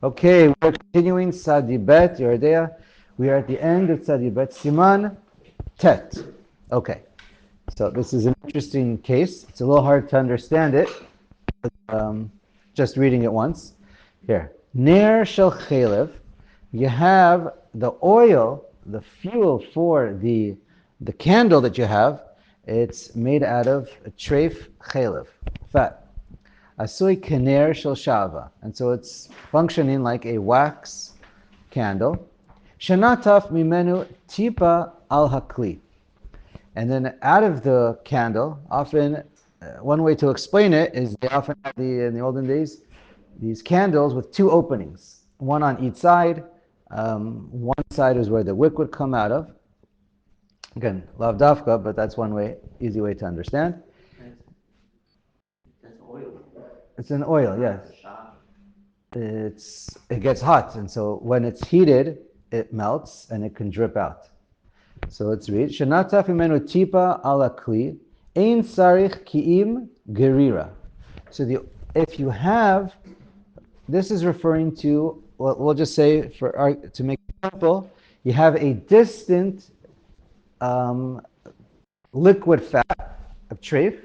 Okay, we're continuing Sadibet, Yoreh. We are at the end of Sadibet, Siman Tet. Okay, so this is an interesting case. It's a little hard to understand it, um, just reading it once. Here, Ner Shel Chalev, you have the oil, the fuel for the candle that you have. It's made out of treif chalev, fat. Asui kener shel shava, and so it's functioning like a wax candle. Shanataf mimenu tipa al hakli, and then out of the candle, often one way to explain it is they often had in the olden days these candles with two openings, one on each side. One side is where the wick would come out of. Again, lav dafka, but that's one way, easy way to understand. It's an oil, yes. It gets hot, and so when it's heated, it melts and it can drip out. So let's read. Shenataf imenu tipa ala kli, ein sarich kiim gerira. So if you have, this is referring to, well, we'll just say to make it simple, you have a distant um, liquid fat of treif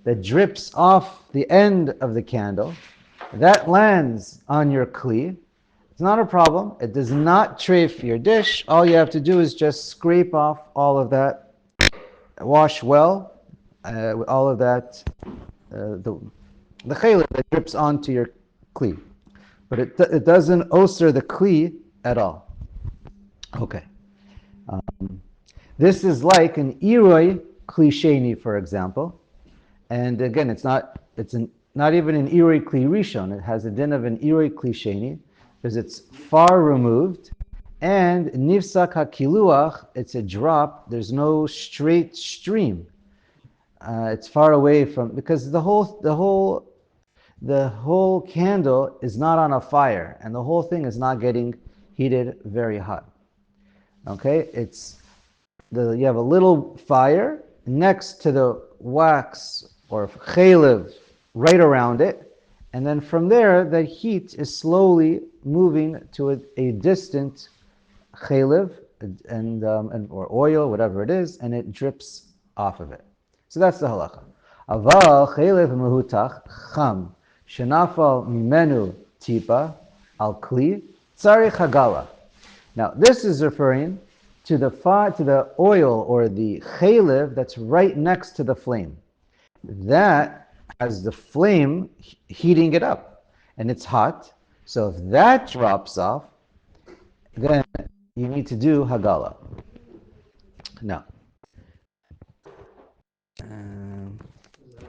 that drips off the end of the candle. That lands on your kli. It's not a problem. It does not treif your dish. All you have to do is just scrape off all of that, wash well, all of that, the chaylev that drips onto your kli. But it doesn't osir the kli at all. Okay. This is like an iroi klisheni, for example. And again, not even an iroi kli rishon. It has a din of an iroi klisheni because it's far removed. And nifsak hakiluach, it's a drop. There's no straight stream. It's far away from, because the whole candle is not on a fire, and the whole thing is not getting heated very hot. Okay, you have a little fire next to the wax or chalev right around it, and then from there the heat is slowly moving to a distant chalev and or oil, whatever it is, and it drips off of it. So that's the halacha. Aval chalev mehutach cham shenafal mimenu tipa al kli tzarich hagala. Now this is referring to the oil or the chalev that's right next to the flame. That has the flame heating it up, and it's hot. So if that drops off, then you need to do hagala. Now,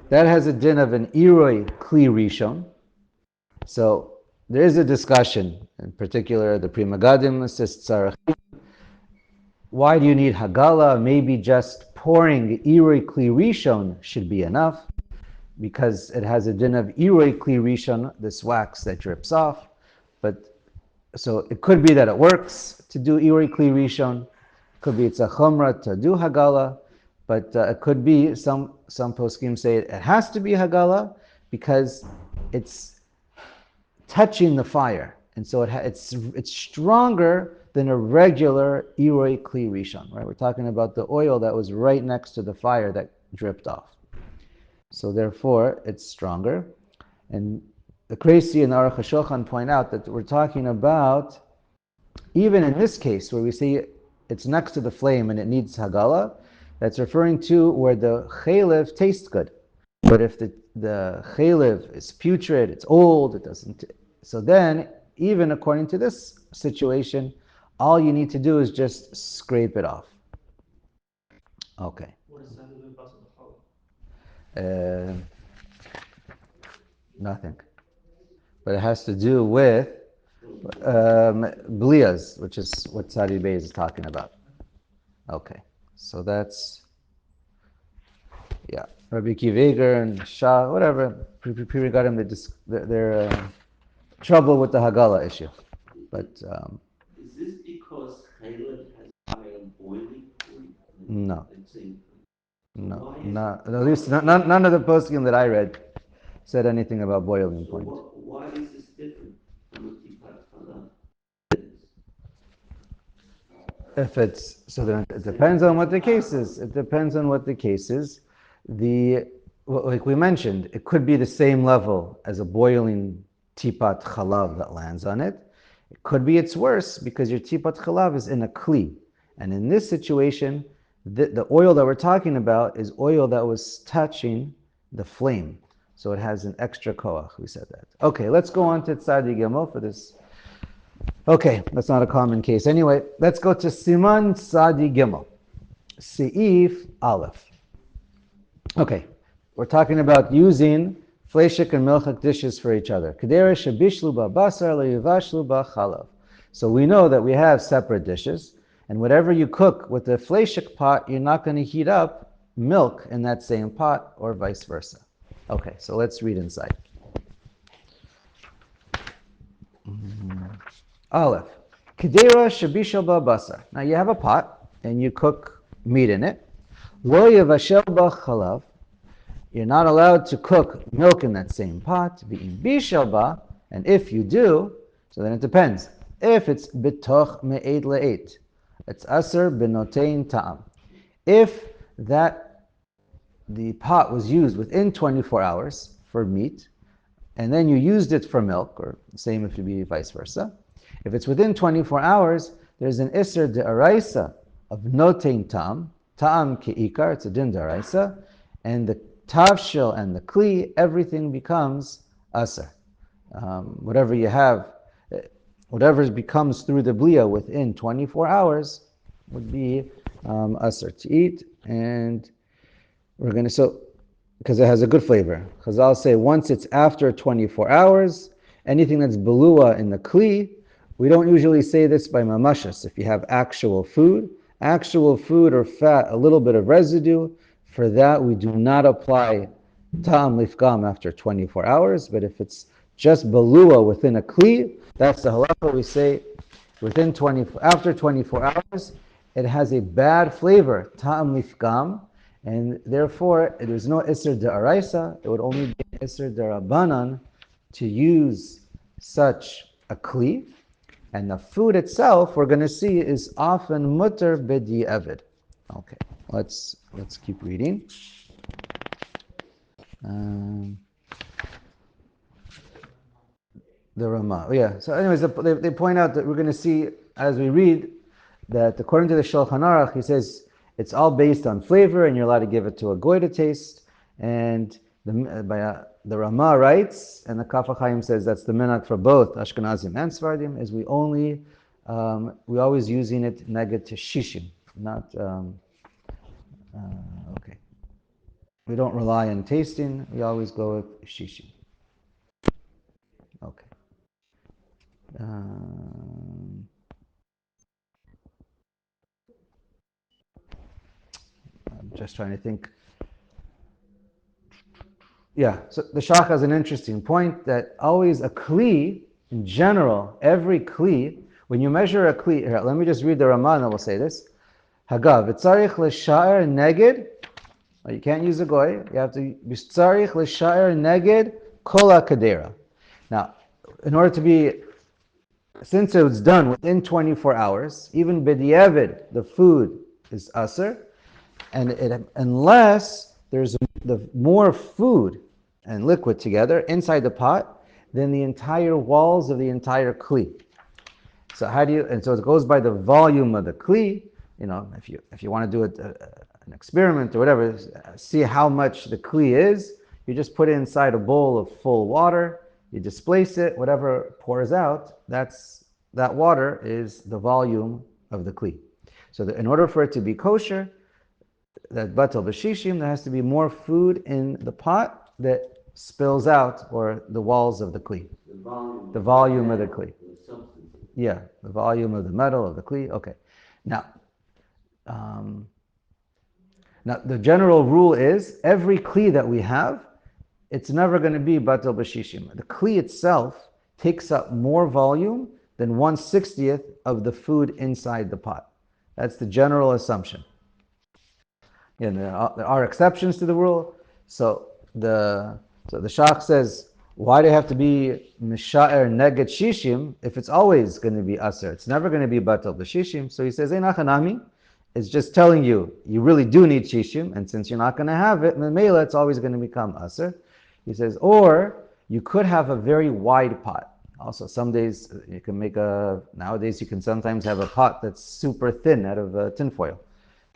that has a din of an iroi kli rishon. So there is a discussion, in particular the Pri Megadim says tzarachim. Why do you need hagala? Maybe just pouring iroi kli rishon should be enough, because it has a din of iroi kli rishon, this wax that drips off. But so it could be that it works to do iroi kli rishon. Could be it's a chumrah to do hagala, but it could be some poskim say it has to be hagala because it's touching the fire, and so it's stronger than a regular iroi kli rishon. Right, we're talking about the oil that was right next to the fire that dripped off. So therefore, it's stronger. And the Kreisi and Aruch Shulchan point out that we're talking about, even in this case where we see it's next to the flame and it needs hagala, that's referring to where the chalev tastes good. But if the chalev is putrid, it's old, it doesn't. So then, even according to this situation, all you need to do is just scrape it off. Okay. What does that have to do with Basar Nothing. But it has to do with blias, which is what Sadi Bey is talking about. Okay. So that's, yeah. Rabbi Kiveger and Shah, whatever, pre-regadim, they're trouble with the Hagala issue. But is this because Caleb has higher boiling point? No. No, not at least none of the poskim that I read said anything about boiling point. Why is this different? If it's so, then it depends on what the case is. It depends on what the case is. The like we mentioned, it could be the same level as a boiling tipat chalav that lands on it. It could be it's worse because your tipat chalav is in a kli, and in this situation, the oil that we're talking about is oil that was touching the flame, so it has an extra koach. We said that. Okay, let's go on to Tzadi Gimel for this. Okay, that's not a common case. Anyway, let's go to Siman Tzadi Gimel, Seif Aleph. Okay, we're talking about using fleshik and milchik dishes for each other. Kedera shabishlu ba basar leyuvashlu ba chalav. So we know that we have separate dishes, and whatever you cook with the fleshik pot, you're not going to heat up milk in that same pot, or vice versa. Okay, so let's read inside. Aleph. Kedera shabishal ba basar. Now you have a pot, and you cook meat in it. Lo yavashel ba chalav. You're not allowed to cook milk in that same pot. And if you do, so then it depends. If it's bitoch me'ed le'ed, it's aser benotein ta'am. If the pot was used within 24 hours for meat, and then you used it for milk, or same if it be vice versa. If it's within 24 hours, there's an iser de'araisa of notein ta'am. Ta'am ke'ikar, it's a din de'araisa, and the tavshil and the kli, everything becomes aser. Whatever you have, whatever becomes through the blia within 24 hours would be aser to eat. And we're going to, because it has a good flavor. Chazal say once it's after 24 hours, anything that's belua in the kli, we don't usually say this by mamashas. If you have actual food or fat, a little bit of residue, for that, we do not apply ta'am lifgam after 24 hours, but if it's just balua within a kli, that's the halacha. We say after 24 hours, it has a bad flavor, ta'am lifgam, and therefore it is no iser de'araisa. It would only be iser de'rabanan to use such a kli, and the food itself, we're going to see, is often mutter b'di'evid. Okay, let's keep reading. The Ramah. Oh, yeah. So, anyways, they point out that we're going to see as we read that according to the Shulchan Aruch, he says it's all based on flavor, and you're allowed to give it to a goy to taste. And the Ramah writes, and the Kaf HaChaim says that's the minhag for both Ashkenazim and Sfardim, is we always using it neged to shishim, not. Okay. We don't rely on tasting. We always go with shishi. Okay. I'm just trying to think. Yeah, so the Shach has an interesting point that always a kli, in general, every kli, when you measure a kli, here, let me just read the Ramah and we'll say this. Hagav, v'tzarich l'sha'er neged. You can't use a goy. You have to v'tzarich l'sha'er neged kol kadera. Now, in order to be, since it was done within 24 hours, even b'di'evid, the food is aser, and unless there's the more food and liquid together inside the pot than the entire walls of the entire kli. So so it goes by the volume of the kli. If you want to do an experiment or whatever, see how much the kli is, you just put it inside a bowl of full water, you displace it, whatever pours out, that water is the volume of the kli. So in order for it to be kosher, that batal b'shishim, there has to be more food in the pot that spills out, or the walls of the kli. The volume of the kli. Yeah, the volume of the metal of the kli. Okay. Now the general rule is every kli that we have, it's never going to be batal b'shishim. The kli itself takes up more volume than 1/60th of the food inside the pot. That's the general assumption. There are exceptions to the rule. So the Shach says Why do you have to be Misha'er Neged Shishim if it's always going to be Aser? It's never going to be Batal B'Shishim. So he says, Einachanami, it's just telling you, you really do need Shishim, and since you're not going to have it, Memela, it's always going to become Aser. He says, or you could have a very wide pot. Also, some days you can nowadays you can sometimes have a pot that's super thin out of tinfoil.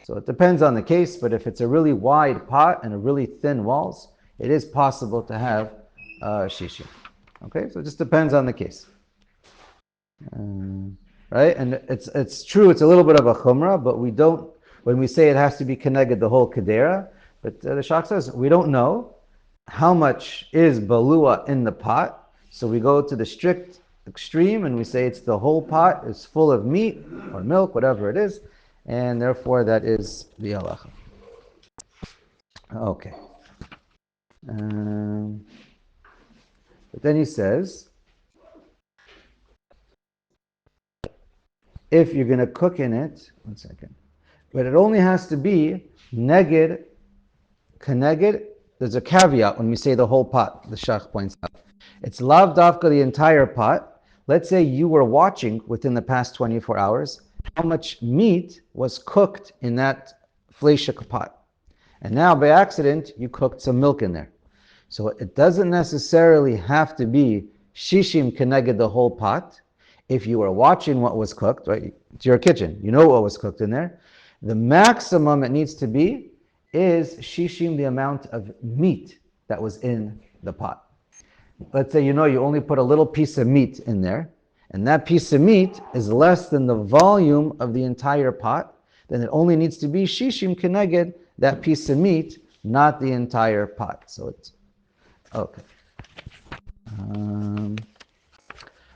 So it depends on the case, but if it's a really wide pot and a really thin walls, it is possible to have shishim. Okay, so it just depends on the case. Right? And it's true, it's a little bit of a chumrah, but we don't, when we say it has to be connected the whole kedera, but the Shach says we don't know how much is balua in the pot, so we go to the strict extreme and we say it's the whole pot is full of meat or milk, whatever it is, and therefore that is the halacha. Okay. But then he says, if you're going to cook in it, one second, but it only has to be neged, keneged. There's a caveat when we say the whole pot, the Shach points out. It's lav davka, the entire pot. Let's say you were watching within the past 24 hours how much meat was cooked in that fleshik pot. And now by accident, you cooked some milk in there. So it doesn't necessarily have to be shishim keneged the whole pot. If you were watching what was cooked, right, it's your kitchen, you know what was cooked in there. The maximum it needs to be is shishim, the amount of meat that was in the pot. Let's say you only put a little piece of meat in there, and that piece of meat is less than the volume of the entire pot, then it only needs to be shishim keneged that piece of meat, not the entire pot. So it's okay.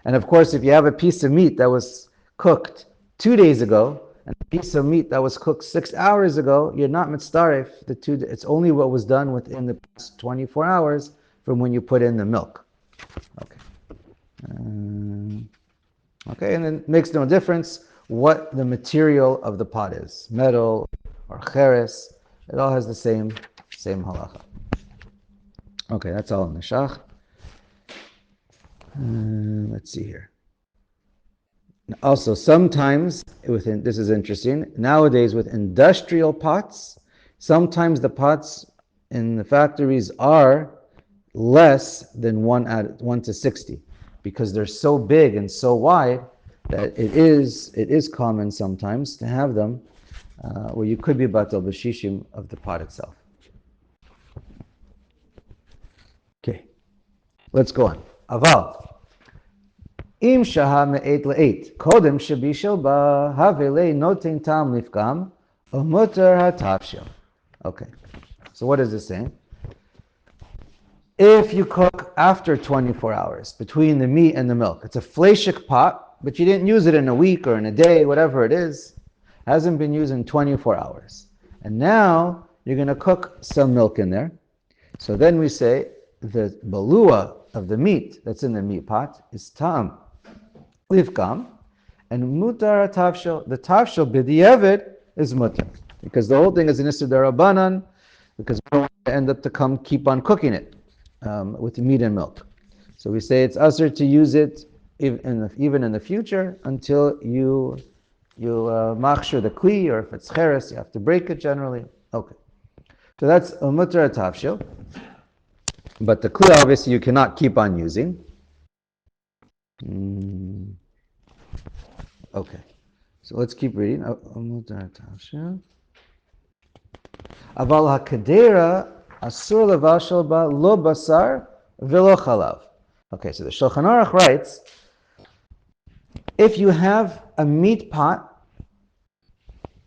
And of course, if you have a piece of meat that was cooked 2 days ago, and a piece of meat that was cooked 6 hours ago, you're not mitzaref the two. It's only what was done within the past 24 hours from when you put in the milk. Okay. Okay, and then it makes no difference what the material of the pot is, metal or cheres. It all has the same halacha. Okay, that's all in the Shach. Let's see here. Also, sometimes this is interesting. Nowadays, with industrial pots, sometimes the pots in the factories are less than 1 to 60, because they're so big and so wide that it is common sometimes to have them where you could be batal b'shishim of the pot itself. Okay, let's go on. Aval. Im shaha me'et le'et, kodem shebishel ba havele notin tam lifkam, umuter hatavshil. Okay, so what is this saying? If you cook after 24 hours between the meat and the milk, it's a fleshik pot, but you didn't use it in a week or in a day, whatever it is, hasn't been used in 24 hours. And now you're going to cook some milk in there. So then we say the balua of the meat that's in the meat pot is tam livkam, and mutar tavshil. The tavshil b'di'evet is mutar, because the whole thing is an issur derabanan, because we don't want to end up to keep on cooking it with the meat and milk. So we say it's usher to use it even in the future until you machshir the kli, or if it's cheres, you have to break it generally. Okay, so that's a mutar tavshil. But the kli obviously you cannot keep on using. Okay, so let's keep reading. Aval hakadera asur levashel ba lo basar velo chalav. Okay, so the Shulchan Aruch writes, if you have a meat pot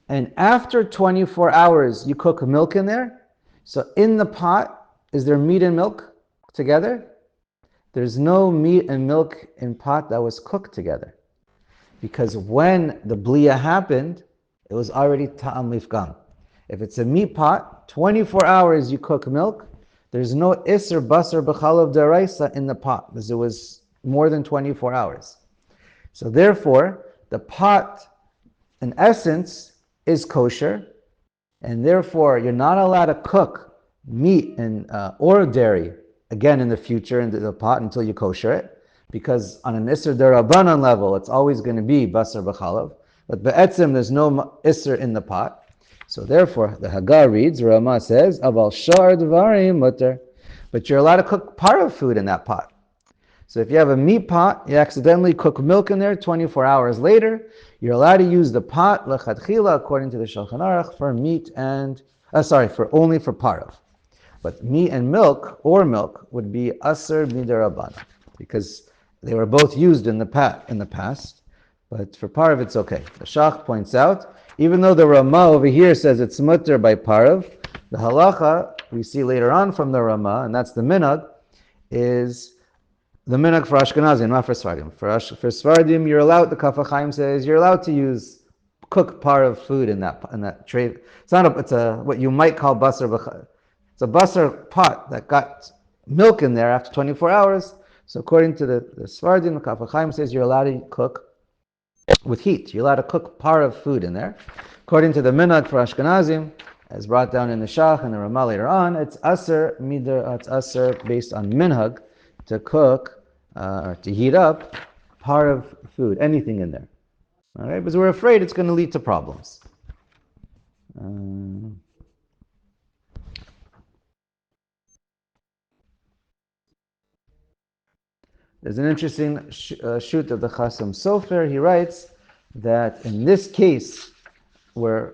and after 24 hours you cook milk in there, so in the pot, is there meat and milk together? There's no meat and milk in pot that was cooked together. Because when the bliya happened, it was already ta'am lifgam. If it's a meat pot, 24 hours you cook milk, there's no isser basar b'chalav deraisa in the pot, because it was more than 24 hours. So therefore, the pot, in essence, is kosher, and therefore you're not allowed to cook meat and or dairy again in the future into the pot until you kosher it, because on an Isser Derabanan level, it's always going to be Basar B'chalav. But Be'etzim, there's no Isser in the pot. So therefore, the Haggah reads, Rama says, Aval Shar Dvarim Mutter. But you're allowed to cook part of food in that pot. So if you have a meat pot, you accidentally cook milk in there 24 hours later, you're allowed to use the pot, lechatchila, according to the Shulchan Aruch, for meat and, only for parav. But meat and milk, or milk, would be aser midaraban, because they were both used in the past. But for parav, it's okay. The Shach points out, even though the Rama over here says it's mutter by parav, the halacha we see later on from the Rama, and that's the minhag, is the minhag for Ashkenazim, not for Sfardim. For Sfardim, you're allowed. The Kaf HaChaim says you're allowed to use cook part of food in that tray. It's a what you might call basar. It's a basar pot that got milk in there after 24 hours. So according to the Sfardim, the Kaf HaChaim says you're allowed to cook with heat. You're allowed to cook part of food in there. According to the minhag for Ashkenazim, as brought down in the Shach and the Ramah later on, it's aser based on minhag to cook or to heat up part of food, anything in there. All right, because we're afraid it's going to lead to problems. There's an interesting shoot of the Chasam Sofer. He writes that in this case, where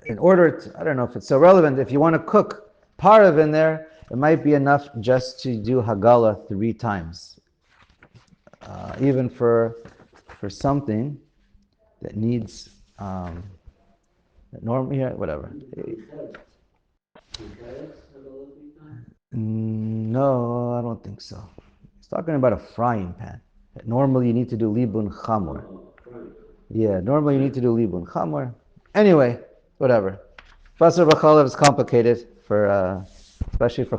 in order to, I don't know if it's so relevant, if you want to cook part of in there, it might be enough just to do Hagala 3 times. Even for something that needs whatever. No, I don't think so. He's talking about a frying pan. Normally you need to do libun chamor. Yeah, normally you need to do libun chamor. Anyway, whatever. Basar b'chalav is complicated for especially for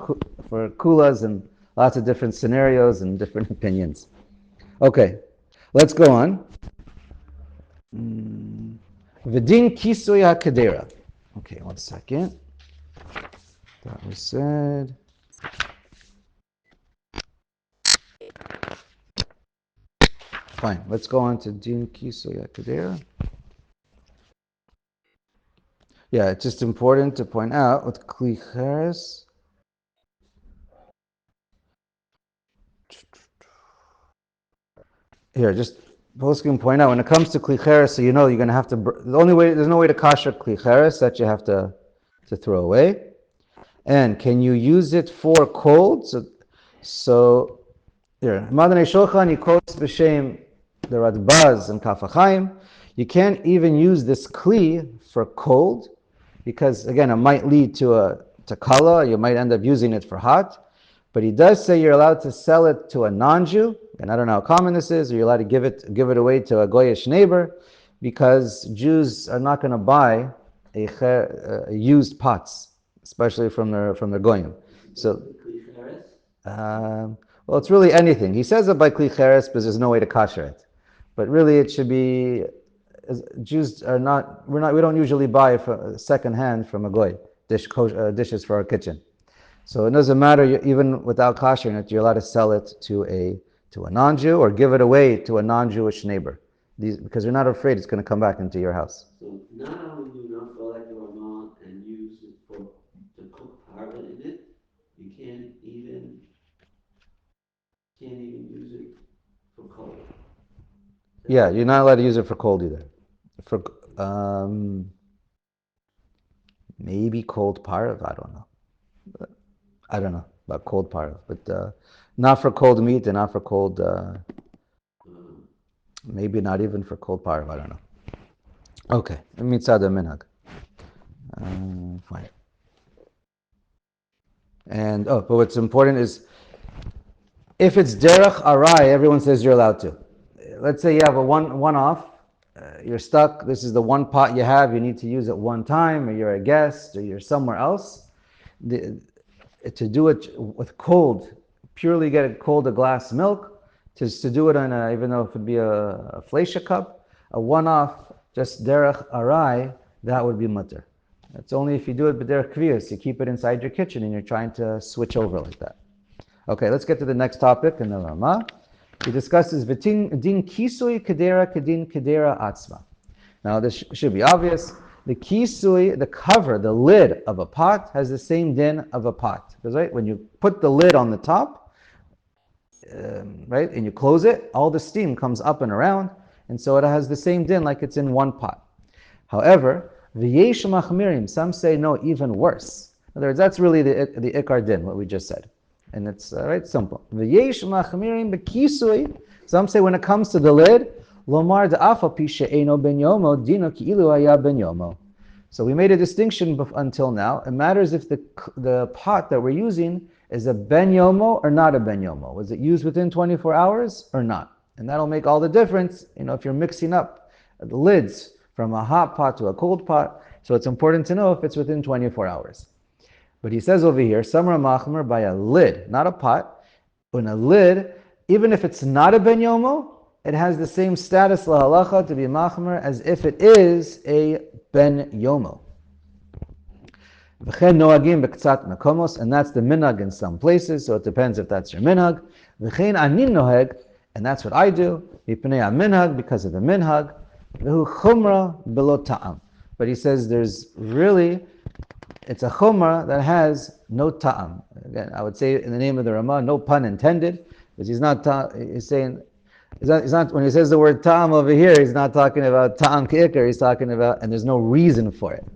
kulas and lots of different scenarios and different opinions. Okay, let's go on. V'din kisui hakadera. Okay, 1 second. That was said. Fine, let's go on to din kisui hakadera. Yeah, it's just important to point out with kli cheres. Here, just poskim point out when it comes to kli cheres, so you know you're going to have to. There's no way to kasher kli cheres that you have to throw away. And can you use it for cold? So here, Madanei Shulchan, he quotes b'shem the Radbaz and Kaf HaChaim. You can't even use this kli for cold, because again, it might lead to kala. You might end up using it for hot. But he does say you're allowed to sell it to a non-Jew, and I don't know how common this is, or you're allowed to give it away to a goyish neighbor, because Jews are not going to buy used pots, especially from their goyim. So, well, it's really anything. He says it by kli cheres because there's no way to kasher it, but really it should be. Jews are not. We don't usually buy second hand from a goy dishes for our kitchen. So it doesn't matter, even without kashering it, you're allowed to sell it to a non-Jew or give it away to a non-Jewish neighbor, because you're not afraid it's going to come back into your house. So not only do you not go like the Ramah and use it to cook parva in it, you can't even use it for cold. Yeah, you're not allowed to use it for cold either. For maybe cold parv, I don't know. I don't know about cold parv, but not for cold meat and not for cold. Maybe not even for cold parv. I don't know. Okay, mitzad minhag. Fine. And but what's important is if it's derech arai, everyone says you're allowed to. Let's say you have a one-off. You're stuck. This is the one pot you have. You need to use it one time, or you're a guest, or you're somewhere else. To do it with cold, purely get it cold, a glass of milk, to do it on even though it would be a fleisha cup, a one-off, just derech arai, that would be mutter. It's only if you do it b'derech kviyas, you keep it inside your kitchen and you're trying to switch over like that. Okay, let's get to the next topic in the Rama. He discusses din kisui kedera kedin kedera atzma. Now this should be obvious. The kisui, the cover, the lid of a pot has the same din of a pot. Because right, when you put the lid on the top, right, and you close it, all the steam comes up and around, and so it has the same din like it's in one pot. However, v'yesh machmirim, some say no, even worse. In other words, that's really the ikar din, what we just said. And it's right, simple. V'yesh machmirim b'kisui, some say when it comes to the lid, lomar da'afa pi she'eno ben yomo, dino ki ilu haya ben yomo. So we made a distinction until now. It matters if the pot that we're using is a ben yomo or not a ben yomo. Was it used within 24 hours or not? And that'll make all the difference, if you're mixing up the lids from a hot pot to a cold pot. So it's important to know if it's within 24 hours. But he says over here, Samra Machmer by a lid, not a pot. When a lid, even if it's not a ben yomo, it has the same status la halacha to be machmer as if it is a ben yomo. V'chen noagim b'ktzat makomos, and that's the minhag in some places, so it depends if that's your minhag. V'chen anin noheg, and that's what I do, mipnei minhag, because of the minhag. V'hu chumra below ta'am. But he says it's a chumra that has no ta'am. Again, I would say in the name of the Ramah, no pun intended, because he's saying, he's not, when he says the word ta'am over here, he's not talking about ta'am ki'ikar, he's talking about, and there's no reason for it.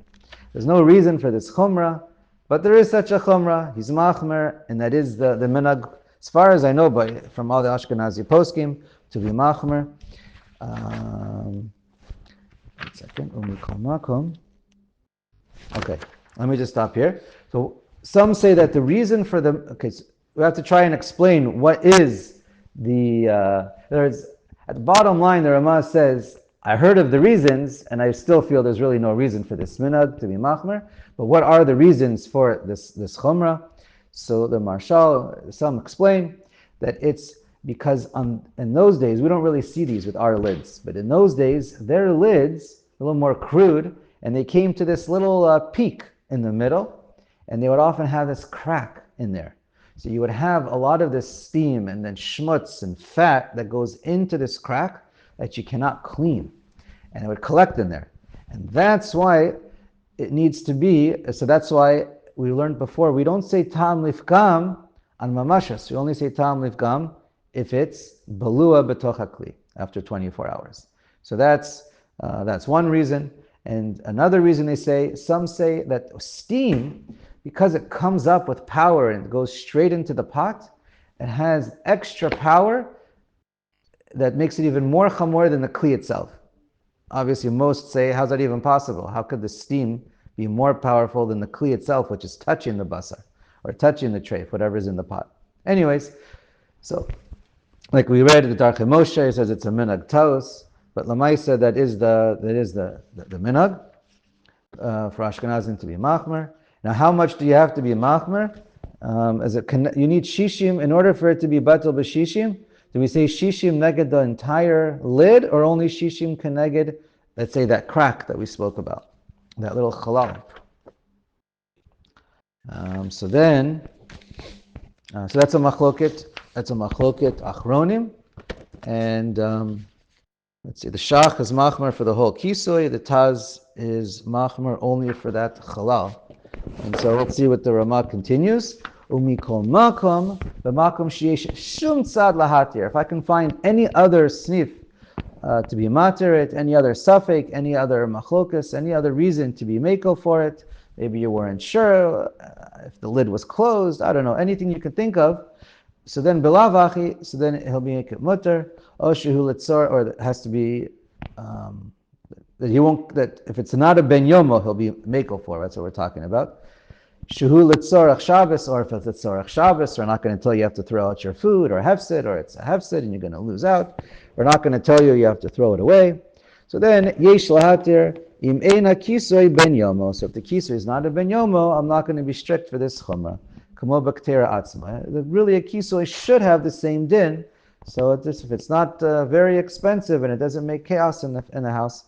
There's no reason for this chumrah, but there is such a chumrah, he's machmer, and that is the minhag, as far as I know, from all the Ashkenazi poskim, to be machmer. One second, okay, let me just stop here. So some say that the reason for so we have to try and explain what is at the bottom line, the Ramah says, I heard of the reasons, and I still feel there's really no reason for this minhag to be machmer. But what are the reasons for this chumrah? So the Marshal, some explain that it's because in those days, we don't really see these with our lids, but in those days, their lids, a little more crude, and they came to this little peak in the middle, and they would often have this crack in there. So you would have a lot of this steam and then schmutz and fat that goes into this crack that you cannot clean. And it would collect in there. And that's why it needs to be, so that's why we learned before, we don't say ta'am lifgam on mamashas. We only say ta'am lifgam if it's balua betoch hakli, after 24 hours. So that's one reason. And another reason some say that steam, because it comes up with power and it goes straight into the pot, it has extra power that makes it even more chamor than the kli itself. Obviously, most say, how's that even possible? How could the steam be more powerful than the kli itself, which is touching the basar, or touching the treif, whatever's in the pot? Anyways, so, like we read the Darchei Moshe, says it's a minhag taos, but Lamaisa, that is the minhag for Ashkenazim to be machmer. Now, how much do you have to be machmer? You need shishim in order for it to be batal b'shishim. Do we say shishim neged the entire lid, or only shishim keneged, let's say that crack that we spoke about, that little chalal? So that's a machloket. That's a machloket achronim, and let's see. The shach is machmer for the whole kisui. The taz is machmer only for that chalal. And so let's see what the Ramah continues. Umikol makom, the makom sheyesh shum tzad lahatir. If I can find any other snif to be materit, any other suffix, any other machlokas, any other reason to be makel for it, maybe you weren't sure if the lid was closed, I don't know, anything you could think of. So then bilavachi, so then he'll be makel mutter, or shehu litzor, or it has to be that if it's not a ben yomo, he'll be makel for. That's what we're talking about. Shehu litzorach Shabbos, or if it's litzorach Shabbos, we're not going to tell you have to throw out your food, or hefsid, or it's a hefsid and you're going to lose out. We're not going to tell you have to throw it away. So then, yesh lahatir im eina kisoy ben yomo. So if the kisoy is not a ben yomo, I'm not going to be strict for this chumrah. Kamo baktera atzma. Really, a kisoy should have the same din. So if it's not very expensive and it doesn't make chaos in the house,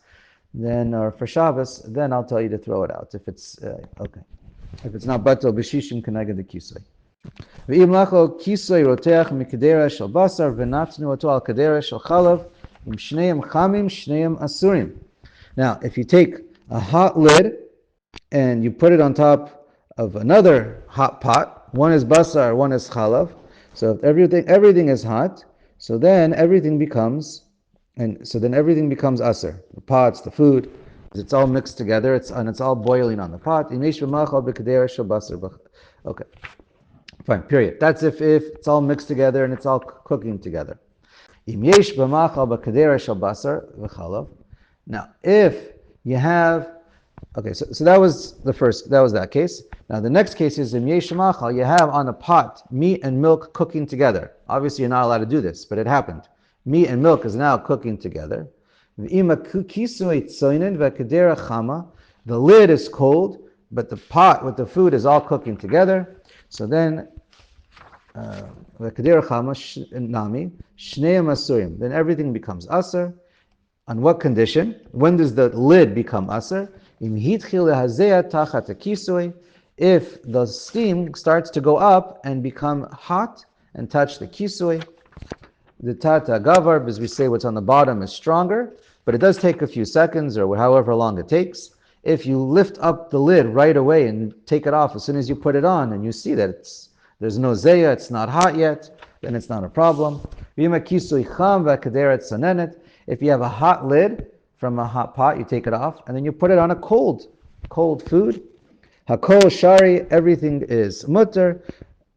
then, or for Shabbos, then I'll tell you to throw it out. If it's okay. If it's not batal b'shishim keneged the kisui. ואם לכו כיסוי רותח מקדרה של בשר ונתנו אותו על קדרה של חלב, עם שניהם חמים, שניהם אסורים. Now, if you take a hot lid and you put it on top of another hot pot, one is basar, one is chalav. So if everything is hot, so then everything becomes aser. The pots, the food, it's all mixed together. It's all boiling on the pot. Okay, fine. Period. That's if it's all mixed together and it's all cooking together. Now, if you have, okay, so that was that case. Now the next case is in yesh machal, you have on a pot meat and milk cooking together. Obviously you're not allowed to do this, but it happened. Meat and milk is now cooking together. The lid is cold, but the pot with the food is all cooking together. So then then everything becomes aser. On what condition? When does the lid become aser? If the steam starts to go up and become hot and touch the kisui, the tata gavar, as we say, what's on the bottom is stronger, but it does take a few seconds or however long it takes. If you lift up the lid right away and take it off as soon as you put it on, and you see that there's no zeya, it's not hot yet, then it's not a problem. If you have a hot lid from a hot pot, you take it off, and then you put it on a cold food. Hakol shari, everything is mutter.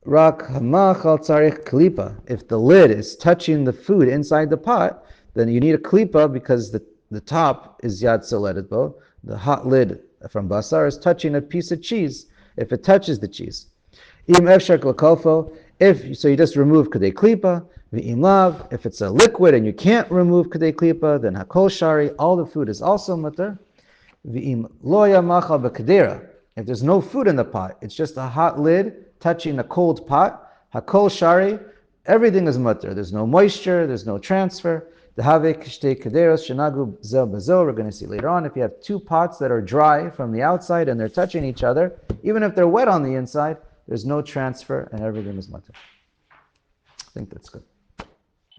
Rak hamachal tzarich klipa. If the lid is touching the food inside the pot, then you need a klipa because the top is yad soledetbo. The hot lid from basar is touching a piece of cheese. If it touches the cheese, im efshar klakolfo. So you just remove kadei klipa. V'im lav, if it's a liquid and you can't remove kadei klipa, then hakol shari, all the food is also mutter. V'im loya machal b'kadera. If there's no food in the pot, it's just a hot lid touching a cold pot, hakol shari, everything is mutter. There's no moisture, there's no transfer. The havek shtei kaderos shenagu zel bezo. We're going to see later on, if you have two pots that are dry from the outside and they're touching each other, even if they're wet on the inside, there's no transfer and everything is mutter. I think that's good.